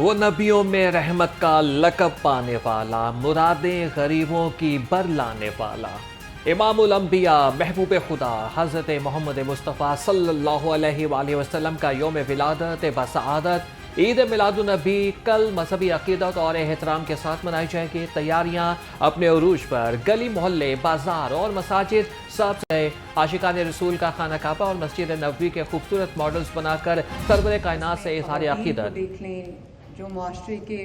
वो नबियों में रहमत का लक़ब पाने वाला, मुरादें गरीबों की बरलाने वाला, इमामुल अंबिया महबूब खुदा हज़रत मोहम्मद मुस्तफ़ा सल्लल्लाहु अलैहि वसल्लम का यौम विलादत बसआदत ईद मिलादुन्नबी कल मजहबी अक़ीदत और एहतराम के साथ मनाई जाएगी। तैयारियां अपने उरूज पर गली मोहल्ले, बाजार और मसाजिद सबसे आशिकान रसूल का खाना काबा और मस्जिद नबवी के खूबसूरत मॉडल्स बनाकर सरवर कायनात से इज़हार अक़ीदत। देख लें, जो माशरे के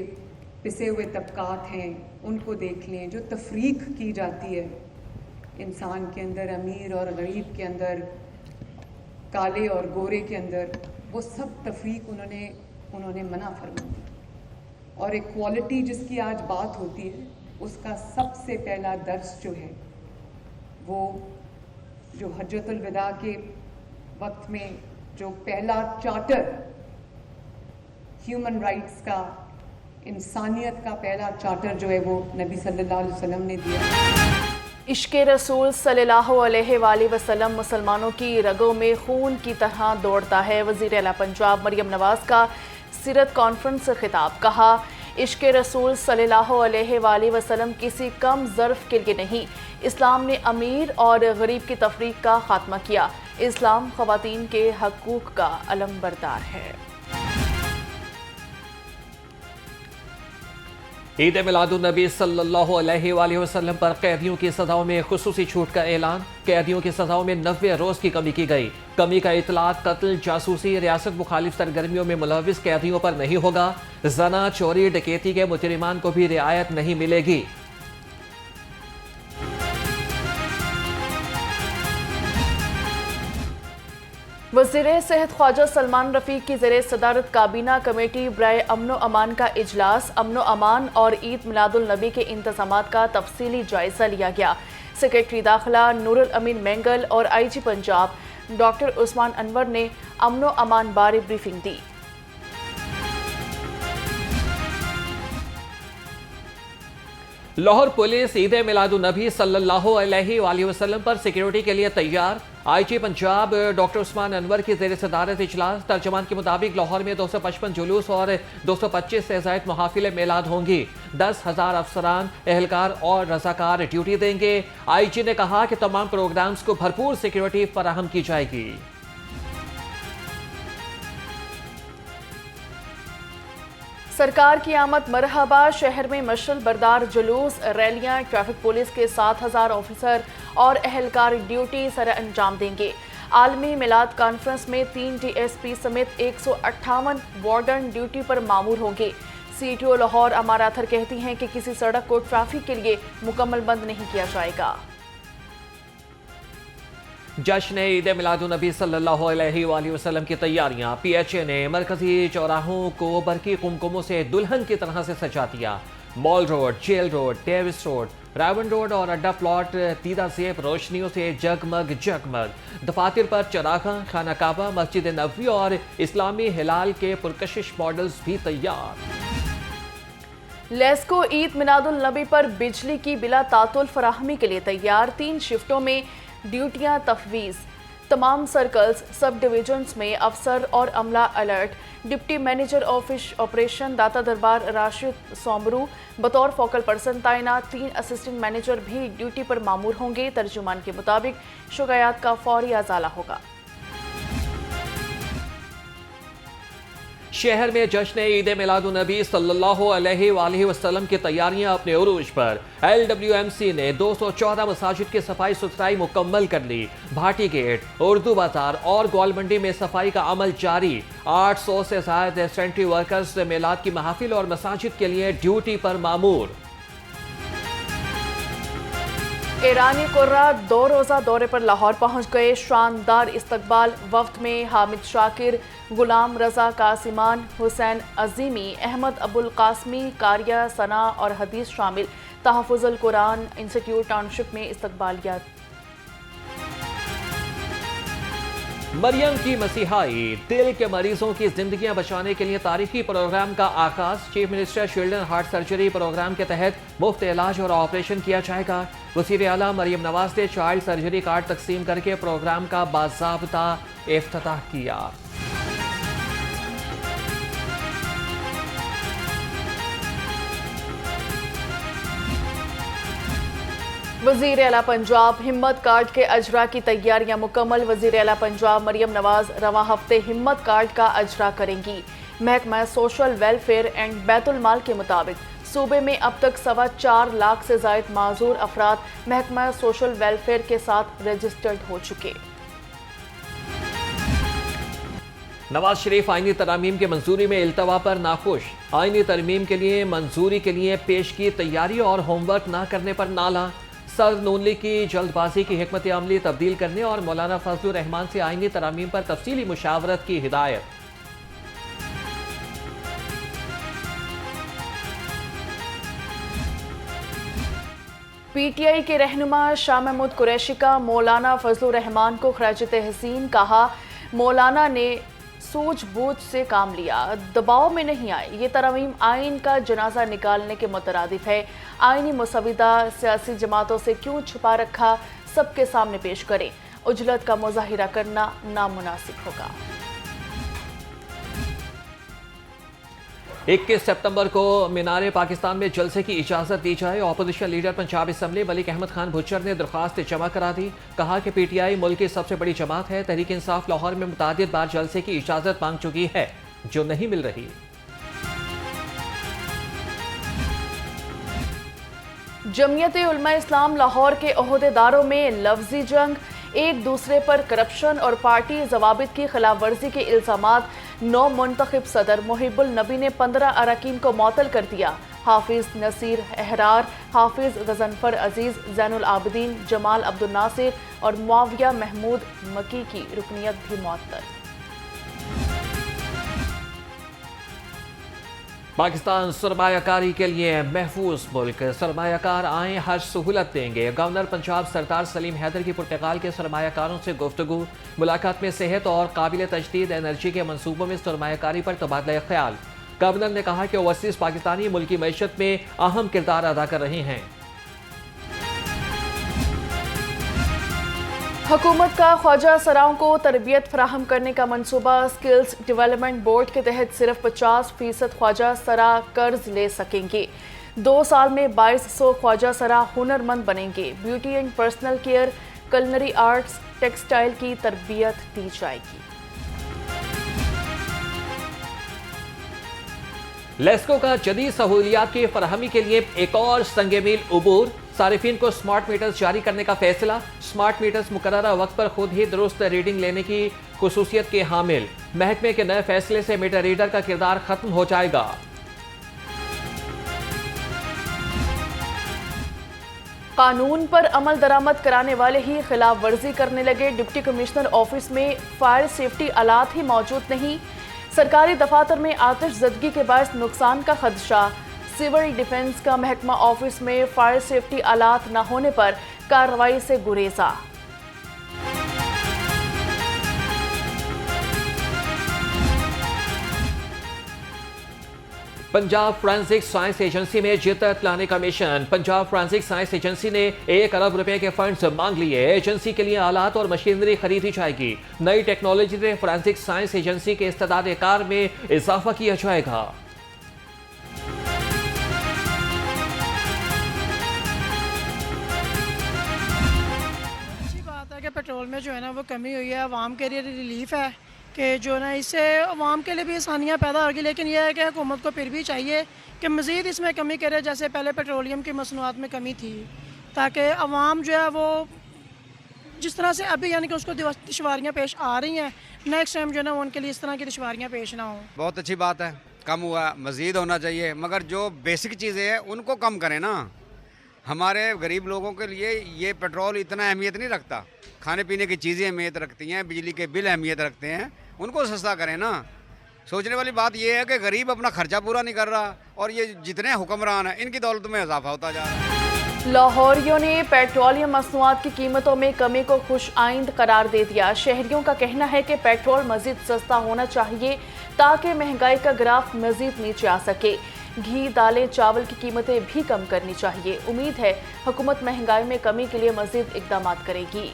पिसे हुए तबकात हैं उनको देख लें, जो तफरीक की जाती है इंसान के अंदर, अमीर और गरीब के अंदर, काले और गोरे के अंदर, वो सब तफरीक उन्होंने मना फरमा दी। और इक्वालिटी जिसकी आज बात होती है, उसका सबसे पहला दर्स जो है वो जो हज्जतुल विदा के वक्त में जो पहला चार्टर ह्यूमन राइट्स का, इंसानियत का पहला चार्टर जो है वो नबी सल्लल्लाहु अलैहि वसल्लम ने दिया। इश्क़े रसूल सल्लल्लाहु अलैहि वसल्लम मुसलमानों की रगों में खून की तरह दौड़ता है। वज़ीर आला पंजाब मरियम नवाज़ का सीरत कॉन्फ्रेंस से खिताब। कहा, इश्क़े रसूल सल्लल्लाहु अलैहि वसल्लम किसी कम ज़र्फ़ के लिए नहीं, इस्लाम ने अमीर और गरीब की तफरीक का खात्मा किया। इस्लाम ख़वातीन के हकूक़ का अलमबरदार है। ईद मिलादुन्नबी सल्लल्लाहु अलैहि वसल्लम पर कैदियों की सज़ाओं में खुसूसी छूट का ऐलान। कैदियों की सज़ाओं में 90 रोज़ की कमी की गई। कमी का इतलाक कत्ल, जासूसी, रियासत मुखालिफ सरगर्मियों में मुलविस कैदियों पर नहीं होगा। जना, चोरी, डकैती के मुजरिमान को भी रियायत नहीं मिलेगी। वज़ीर सेहत ख्वाजा सलमान रफ़ीक की ज़ेरे सदारत काबीना कमेटी बराए अमनो अमान का इजलास। अमनो अमान और ईद मिलादुल नबी के इंतज़ामात का तफसीली जायज़ा लिया गया। सेक्रेटरी दाखिला नूरुल अमीन मेंगल और IG पंजाब डॉक्टर उस्मान अनवर ने अमनो अमान बारे ब्रीफिंग दी। लाहौर पुलिस ईद मिलादुन्नबी सल्लल्लाहु अलैहि वसल्लम पर सिक्योरिटी के लिए तैयार। IG पंजाब डॉक्टर उस्मान अनवर की ज़ेर सदारत इजलास। तर्जमान के मुताबिक लाहौर में 255 जुलूस और 225 से ज़ायद महफिल मिलाद होंगी। 10,000 अफसरान, एहलकार और रज़ाकार ड्यूटी देंगे। IG ने कहा कि तमाम प्रोग्राम्स को भरपूर सिक्योरिटी फराहम की जाएगी। सरकार की आमद मरहबा। शहर में मशल बरदार जुलूस, रैलियां, ट्रैफिक पुलिस के 7,000 ऑफिसर और एहलकार ड्यूटी सर अंजाम देंगे। आलमी मिलाद कॉन्फ्रेंस में 3 DSP समेत 158 वार्डन ड्यूटी पर मामूर होंगे। CTO लाहौर अमारा अथर कहती हैं कि किसी सड़क को ट्रैफिक के लिए मुकम्मल बंद नहीं किया जाएगा। जश्न ईद मिलादुन्नबी सल्लल्लाहु अलैहि वसल्लम की तैयारियां। PHA ने मरकजी चौराहों को बरकी कुमकुमों से दुल्हन की तरह से सजा दिया। Mall road, jail road, Davis road, Ravan road और अड्डा प्लॉट तीदा सेब रोशनियों से जगमग जगमग। दफातर पर चरागा, खाना काबा, मस्जिद नबवी और इस्लामी हिलाल के पुरकशिश मॉडल्स भी तैयार। लेस्को ईद मिलादुल नबी पर बिजली की बिला तातुल फराहमी के लिए तैयार। 3 शिफ्टों में ड्यूटियां तफवीज़। तमाम सर्कल्स, सब डिविजन्स में अफसर और अमला alert. Deputy manager office operation दाता दरबार राशिद सोमरू बतौर फोकल पर्सन तैनात। 3 असिस्टेंट मैनेजर भी ड्यूटी पर मामूर होंगे। तर्जुमान के मुताबिक शिकायत का फौरी अजाला होगा। शहर में जश्न ईद मिलादुन्नबी सल्लल्लाहु अलैहि वसल्लम की तैयारियां अपने उरूज पर। LWMC ने 214 मसाजिद की सफाई सुथराई मुकम्मल कर ली। भाटी गेट, उर्दू बाजार और गोलमंडी में सफाई का अमल जारी। 800 से ज्यादा सेंट्री वर्कर्स मिलाद की महफिल और मसाजिद के लिए ड्यूटी पर मामूर। ईरानी कुर्रा 2 रोज़ा दौरे पर लाहौर पहुंच गए। शानदार इस्तकबाल। वफ्द में हामिद शाकिर, गुलाम रजा कासिमान, हुसैन अजीमी, अहमद अबुल कासमी, कारिया सना और हदीस शामिल। तहफ़्फ़ुज़ुल कुरान इंस्टीट्यूट टाउनशिप में इस्तकबालियात। मरियम की मसीहाई, दिल के मरीजों की जिंदगियां बचाने के लिए तारीखी प्रोग्राम का आगाज। Chief minister children heart surgery programme के तहत मुफ्त इलाज और ऑपरेशन किया जाएगा। वज़ीर आला मरियम नवाज ने चाइल्ड सर्जरी कार्ड तकसीम करके प्रोग्राम का बाज़ाब्ता इफ्तिताह किया। वजीर आला पंजाब हिम्मत कार्ड के अजरा की तैयारियां मुकम्मल। वजीर आला पंजाब मरियम नवाज रवां हफ्ते हिम्मत कार्ड का अजरा करेंगी। महकमा सोशल वेलफेयर एंड बैतुल माल के मुताबिक सूबे में अब तक 4.25 लाख से जायद माजूर अफराद महकमा सोशल वेलफेयर के साथ रजिस्टर्ड हो चुके। नवाज शरीफ आईनी तरमीम की मंजूरी में इल्तवा पर नाखुश। आईनी तरमीम के लिए मंजूरी के लिए पेश की तैयारी और होमवर्क न करने पर नाला। सदर नून लीग की जल्दबाजी की हिकमत अमली तब्दील करने और मौलाना फजलुर रहमान से आईनी तरमीम पर तफसीली मुशावरत की हिदायत। पीटीआई के रहनुमा शाह महमूद कुरैशी का मौलाना फजलुर रहमान को खराज तहसीन। कहा, मौलाना ने सूझबूझ से काम लिया, दबाव में नहीं आए। ये तरमीम आइन का जनाजा निकालने के मुतरादिफ है। आइनी मुसविदा सियासी जमातों से क्यों छुपा रखा, सबके सामने पेश करें। उजलत का मुजाहिरा करना नामुनासिब होगा। 21 सितंबर को मीनार पाकिस्तान में जलसे की इजाजत दी जाए। Opposition leader Punjab assembly Malik Ahmad Khan Bhuchar ने दरख्वास्त जमा करा दी। कहा कि पीटीआई मुल्क की सबसे बड़ी जमात है। तहरीक इंसाफ लाहौर में मुतादिद बार जलसे की इजाजत मांग चुकी है, जो नहीं मिल रही। जमीयत उलमा इस्लाम लाहौर के ओहदेदारों में लफ्जी जंग, एक दूसरे पर करप्शन और पार्टी जवाबित की खिलाफ वर्जी के इल्जामात। नौ मुंतखब सदर मुहिबुल नबी ने 15 अरकान को मुअत्तल कर दिया। हाफिज नसीर अहरार, हाफिज गजनफर अजीज, जैनुल आबिदीन, जमाल अब्दुल नासिर और मुआविया महमूद मकी की रुकनियत भी मुअत्तल। पाकिस्तान सरमायाकारी के लिए महफूज मुल्क, सरमायाकार आए हर सहूलत देंगे। गवर्नर पंजाब सरदार सलीम हैदर की पुर्तगाल के सरमायाकारों से गुफ्तगू। मुलाकात में सेहत और काबिल तजदीद एनर्जी के मनसूबों में सरमायाकारी पर तबादला ख्याल। गवर्नर ने कहा कि ओवरसीज पाकिस्तानी मुल्क की मैशत में अहम किरदार अदा कर रहे हैं। हुकूमत का ख्वाजा सराओं को तरबियत फराहम करने का मनसूबा। स्किल्स डेवलपमेंट बोर्ड के तहत सिर्फ 50% ख्वाजा सरा कर्ज ले सकेंगे। 2 साल में 2200 ख्वाजा सरा हुनरमंद बनेंगे। Beauty and personal care, culinary arts, textile की तरबियत दी जाएगी। लेस्को का जदीद सहूलियात की फराहमी के लिए एक और संगे मील उबूर। सारिफीन को स्मार्ट मीटर्स जारी करने का फैसला। स्मार्ट मीटर्स मुकर्ररा वक्त पर खुद ही दुरुस्त रीडिंग लेने की खुसूसियत के हामिल। महकमे के नए फैसले से मीटर रीडर का किरदार खत्म हो जाएगा। कानून पर अमल दरामद कराने वाले ही खिलाफ वर्जी करने लगे। डिप्टी कमिश्नर ऑफिस में फायर सेफ्टी आलात ही मौजूद नहीं। सरकारी दफातर में आतिश ज़दगी के बायस नुकसान का खदशा। सिविल डिफेंस का महकमा ऑफिस में फायर सेफ्टी आलात न होने पर कार्रवाई से गुरेजा। पंजाब फोरेंसिक साइंस एजेंसी में जिद्दत लाने का mission. Punjab forensic science agency ने 1 अरब रुपए के फंड्स मांग लिए। एजेंसी के लिए आलात और मशीनरी खरीदी जाएगी। नई टेक्नोलॉजी से फोरेंसिक साइंस एजेंसी के इस्तेदाद कार में इजाफा किया जाएगा। कि पेट्रोल में जो है ना वो कमी हुई है, आवाम के लिए रिलीफ है कि जो ना इससे आवाम के लिए भी आसानियाँ पैदा होगी। लेकिन यह है कि हुकूमत को फिर भी चाहिए कि मज़ीद इसमें कमी करे, जैसे पहले पेट्रोलियम की मसनूआत में कमी थी, ताकि आवाम जो है वो जिस तरह से अभी यानी कि उसको दुश्वारियाँ पेश आ रही हैं, नेक्स्ट टाइम जो है ना उनके लिए इस तरह की दुश्वारियाँ पेश ना हों। बहुत अच्छी बात है, कम हुआ, मज़ीद होना चाहिए, मगर जो बेसिक चीज़ें हैं उनको कम करें ना। हमारे गरीब लोगों के लिए ये पेट्रोल इतना अहमियत नहीं रखता। खाने पीने की चीज़ें अहमियत रखती हैं, बिजली के बिल अहमियत रखते हैं, उनको सस्ता करें ना। सोचने वाली बात यह है कि गरीब अपना खर्चा पूरा नहीं कर रहा और ये जितने हुक्मरान हैं इनकी दौलत में इजाफा होता जा रहा है। लाहौरियों ने पेट्रोलियम मसनूआत की कीमतों में कमी को खुश आइंद करार दे दिया। शहरियों का कहना है कि पेट्रोल मजीद सस्ता होना चाहिए ताकि महंगाई का ग्राफ मजीद नीचे आ सके। घी, दालें, चावल की कीमतें भी कम करनी चाहिए। उम्मीद है हुकूमत महंगाई में कमी के लिए मजीद इकदाम करेगी।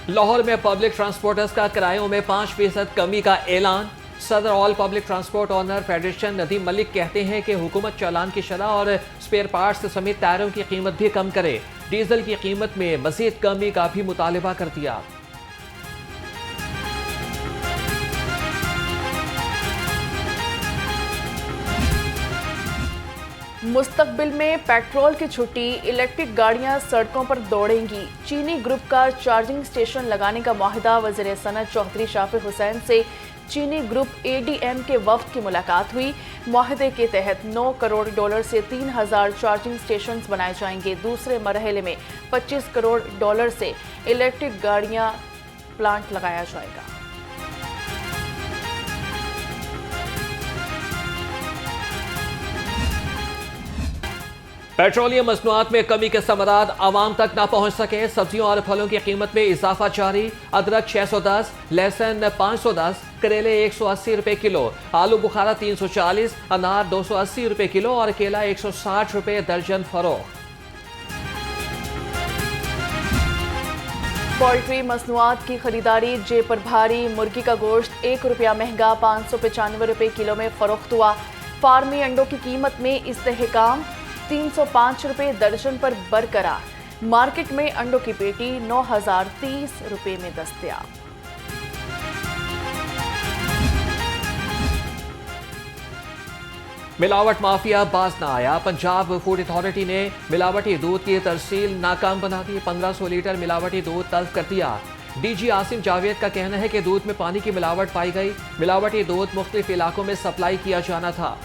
लाहौर में पब्लिक ट्रांसपोर्टर्स का किरायों में 5% कमी का ऐलान। सदर all public transport owner federation Nadeem Malik कहते हैं कि हुकूमत चालान की शरह और स्पेयर पार्ट्स समेत टायरों की कीमत भी कम करे। डीजल की कीमत में मजीद कमी का भी मुतालबा कर दिया। मुस्तकबिल में पेट्रोल की छुट्टी, इलेक्ट्रिक गाड़ियां सड़कों पर दौड़ेंगी। चीनी ग्रुप का चार्जिंग स्टेशन लगाने का मुआहिदा। वज़ीर सनअत चौधरी शाफी हुसैन से चीनी ग्रुप एडीएम के वफ्द की मुलाकात हुई। मुआहिदे के तहत $9 करोड़ से 3000 चार्जिंग स्टेशन बनाए जाएंगे। दूसरे मरहले में $25 करोड़ से इलेक्ट्रिक गाड़ियां प्लांट लगाया जाएगा। पेट्रोलियम मसनूआत में कमी के समरात आवाम तक ना पहुंच सके। सब्जियों और फलों की कीमत में इजाफा जारी। अदरक 610, लहसुन 510, करेले 180 रुपए किलो, आलू बुखारा 340, अनार 280 रुपए किलो और केला 160 रुपए दर्जन फरोख्त। पोल्ट्री मसनूआत की खरीदारी जेब पर भारी। मुर्गी का गोश्त ₹1 महंगा 595 रुपए किलो में फरोख्त हुआ। फार्मी अंडों की कीमत में इस्तेहकाम, 305 रुपए दर्जन पर बरकरार। मार्केट में अंडों की पेटी 9030 रुपए में दस्तयाब। मिलावट माफिया बाज न आया। पंजाब फूड अथॉरिटी ने मिलावटी दूध की तरसील नाकाम बना दी। 1500 लीटर मिलावटी दूध तल्फ कर दिया। डीजी आसिम जावेद का कहना है कि दूध में पानी की मिलावट पाई गई। मिलावटी दूध मुख्तलिफ इलाकों में सप्लाई किया जाना था।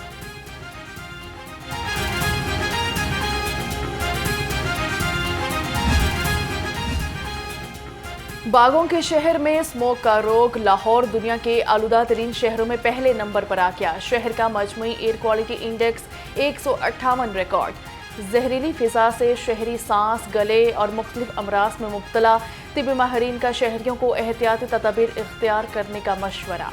बागों के शहर में स्मोक का रोग। लाहौर दुनिया के आलूदा तरीन शहरों में पहले नंबर पर आ गया। शहर का मजमूई एयर क्वालिटी इंडेक्स 158 रिकॉर्ड। जहरीली फिजा से शहरी सांस, गले और मुख्तलिफ अमराज में मुब्तला। तिब्बी माहिरीन का शहरियों को एहतियाती तदाबीर इख्तियार करने का मशवरा।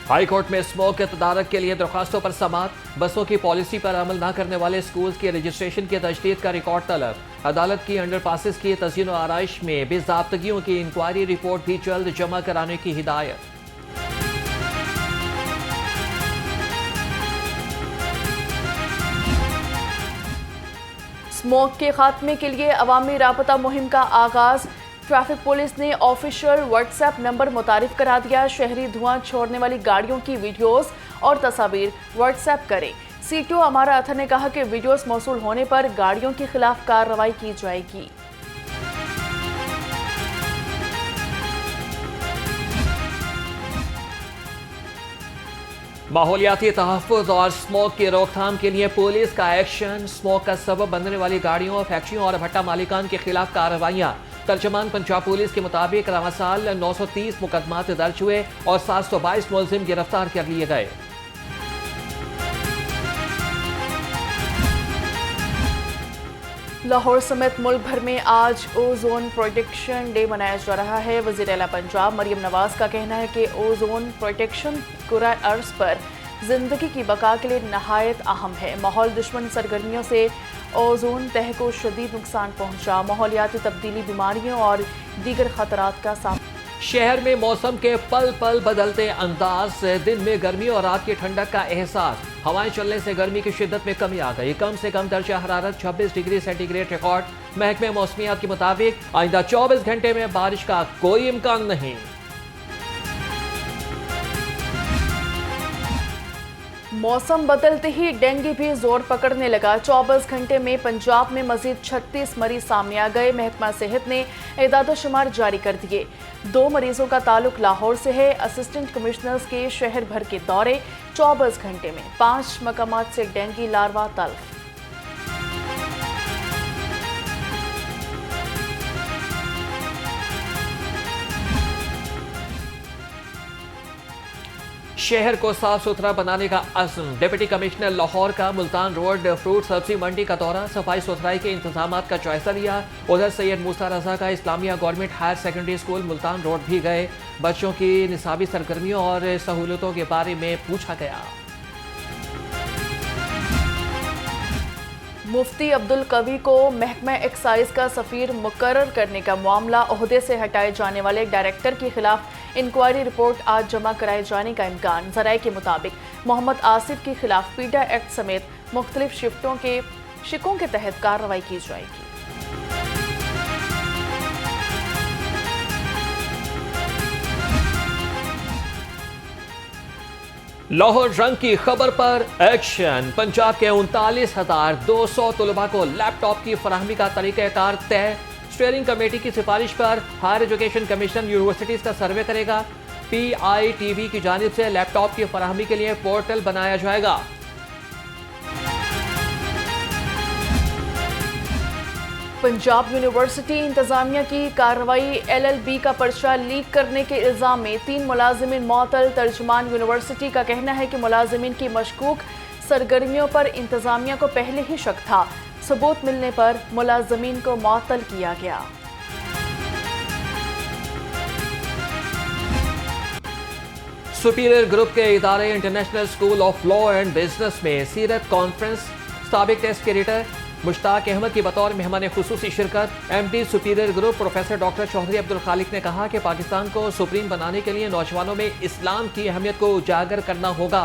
हाई कोर्ट में स्मोक के तदारक के लिए दरख्वास्तों पर समाअत। बसों की पॉलिसी पर अमल न करने वाले स्कूल्स के रजिस्ट्रेशन की तजदीद का रिकॉर्ड तलब। अदालत की अंडरपासेस की तज़यीन और आराइश में बेज़ाब्तगियों की इंक्वायरी रिपोर्ट भी जल्द जमा कराने की हिदायत। स्मोक के खात्मे के लिए अवामी राबता मुहिम का आगाज। ट्रैफिक पुलिस ने ऑफिशियल व्हाट्सएप नंबर मुतारिफ करा दिया। शहरी धुआं छोड़ने वाली गाड़ियों की वीडियोस और तस्वीर व्हाट्सएप करें। सीटीओ अमारा अथर ने कहा कि वीडियोस मौसूल होने पर गाड़ियों के खिलाफ कार्रवाई की जाएगी। माहौलियाती तहफ़्फ़ुज़ और स्मोक की रोकथाम के लिए पुलिस का एक्शन। स्मोक का सबब बनने वाली गाड़ियों, फैक्ट्रियों और भट्टा मालिकान के खिलाफ कार्रवाइयाँ। तर्जमान पंजाब पुलिस के मुताबिक रवां साल 930 मुकदमात दर्ज हुए और 722 मुलजिम गिरफ्तार कर लिए गए। लाहौर समेत मुल्क भर में आज ओजोन प्रोटेक्शन डे मनाया जा रहा है। वज़ीर आला पंजाब मरियम नवाज का कहना है कि ओजोन प्रोटेक्शन कुराए अर्ज पर जिंदगी की बका के लिए नहायत अहम है। माहौल दुश्मन सरगर्मियों से ओजोन तह को शदीद नुकसान पहुंचा। माहौलियाती तब्दीली, बीमारियों और दीगर खतरात का सामना। शहर में मौसम के पल पल बदलते अंदाज। दिन में गर्मी और रात की ठंडक का एहसास। हवाएं चलने से गर्मी की शिद्दत में कमी आ गई। कम से कम दर्जा हरारत 26 डिग्री सेंटीग्रेड रिकॉर्ड। महकमे मौसमियात के मुताबिक आइंदा 24 घंटे में बारिश का कोई इम्कान नहीं। मौसम बदलते ही डेंगू भी जोर पकड़ने लगा। 24 घंटे में पंजाब में मजीद 36 मरीज सामने आ गए। महकमा सेहत ने एदाद शुमार जारी कर दिए। 2 मरीजों का ताल्लुक लाहौर से है। असिस्टेंट कमिश्नर्स के शहर भर के दौरे। 24 घंटे में 5 मकामात से डेंगू लार्वा तल्फ। शहर को साफ सुथरा बनाने का अज़्म। डिप्टी कमिश्नर लाहौर का मुल्तान रोड फ्रूट सब्जी मंडी का दौरा। सफाई सुथराई के इंतजामात का जायजा लिया। उधर सैयद मूसा रजा का Islamia government higher secondary school Multan road भी गए। बच्चों की निसाबी सरगर्मियों और सहूलतों के बारे में पूछा गया। मुफ्ती अब्दुल कवी को महकमा एक्साइज का सफीर मुकर्रर करने का मामला, ओहदे से हटाए जाने वाले डायरेक्टर के खिलाफ इंक्वायरी रिपोर्ट आज जमा कराए जाने का इम्कान। ज़राए के मुताबिक मोहम्मद आसिफ के खिलाफ पीडा एक्ट समेत मुख्तलिफ शिकों के तहत कार्रवाई की जाएगी। लाहौर रंग की खबर पर एक्शन। पंजाब के 39,200 तलबा को लैपटॉप की फराहमी का तरीक़ाकार तय। स्टीयरिंग कमेटी की सिफारिश पर हायर एजुकेशन कमीशन यूनिवर्सिटीज का सर्वे करेगा। PITB की जानिब से लैपटॉप की फराहमी के लिए पोर्टल बनाया जाएगा। पंजाब यूनिवर्सिटी इंतजामिया की कार्रवाई, LLB का पर्चा लीक करने के इल्ज़ाम में 3 मुलाजिमीन मअतल। तर्जुमान यूनिवर्सिटी का कहना है कि मुलाजिमीन की मशकूक सरगर्मियों पर इंतजामिया को पहले ही शक था। सबूत मिलने पर मुलाजिमीन को मअतल किया गया। सुपीरियर ग्रुप के इदारे international school of law and business में सीरत कॉन्फ्रेंस, साबिक टेस्ट क्रिकेटर मुश्ताक अहमद की बतौर मेहमान खुसूसी शिरकत। MD superior group professor doctor Chaudhry Abdul Khaliq ने कहा कि पाकिस्तान को सुप्रीम बनाने के लिए नौजवानों में इस्लाम की अहमियत को उजागर करना होगा।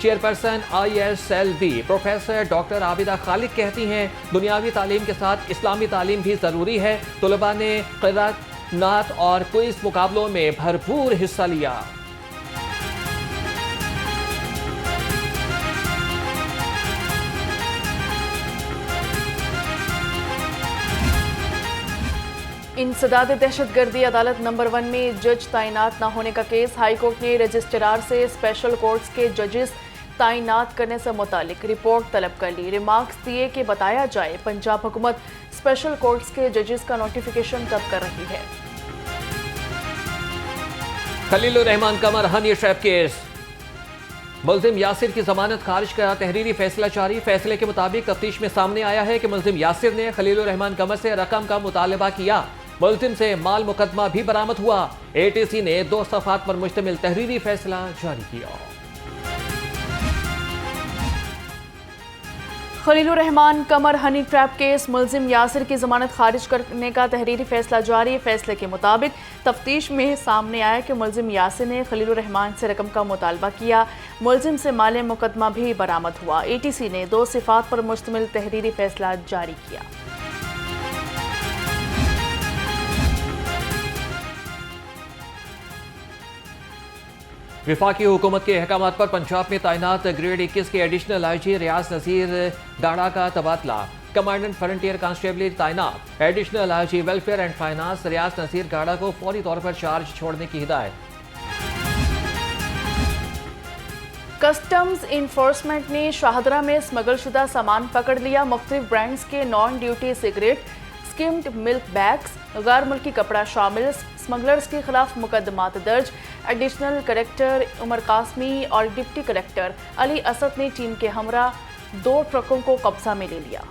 Chairperson ISLB professor doctor Abida Khaliq कहती हैं, दुनियावी तालीम के साथ इस्लामी तालीम भी ज़रूरी है। तलबा ने क़िरात, नात और क्विज़ मुकाबलों में भरपूर हिस्सा लिया। इंसदाद दहशतगर्दी अदालत नंबर 1 में जज तैनात न होने का केस। हाई कोर्ट ने रजिस्ट्रार से स्पेशल कोर्ट्स के जजेस तैनात करने से मुतालिक रिपोर्ट तलब कर ली। रिमार्क्स दिए कि बताया जाए पंजाब हुकूमत स्पेशल कोर्ट्स के जजेस का नोटिफिकेशन कब कर रही है। खलीलुर रहमान कमर हनी ट्रैप केस, मुल्जिम यासिर की जमानत खारिज का तहरीरी फैसला जारी। फैसले के मुताबिक तफ्तीश में सामने आया है कि मुल्जिम यासिर ने खलीलुर रहमान कमर से रकम का मुतालबा किया। मुल्जिम से माल मुकदमा भी बरामद हुआ। ATC ने 2 सफ़हात पर मुश्तमिल तहरीरी फैसला जारी किया। खलीलुर रहमान कमर हनी ट्रैप केस, मुल्जिम यासिर की जमानत खारिज करने का तहरीरी फैसला जारी। फैसले के मुताबिक तफ्तीश में सामने आया कि मुल्जिम यासिर ने खलीलुर रहमान से रकम का मुतालबा किया। मुल्जिम से माल मुकदमा भी बरामद हुआ। ATC ने 2 सिफात पर मुश्तमिल तहरीरी फैसला जारी किया। विफाकी हुकूमत के अहकामात पर पंजाब में तैनात ग्रेड 21 के एडिशनल IG रियाज नज़ीर गाड़ा का तबादला। कमांडेंट फ्रंटियर कांस्टेबल तैनात। Additional IG welfare and finance Riaz Nazir Gada को फौरी तौर पर चार्ज छोड़ने की हिदायत। कस्टम्स इन्फोर्समेंट ने शाहदरा में स्मगलशुदा सामान पकड़ लिया। मुख्तलिफ ब्रांड्स के non duty cigarette, skimmed milk bags, गैर मुल्की कपड़ा शामिल। स्मगलर्स के खिलाफ मुकदमात दर्ज। एडिशनल कलेक्टर उमर कासमी और डिप्टी कलेक्टर अली असद ने टीम के हमरा 2 ट्रकों को कब्जा में ले लिया।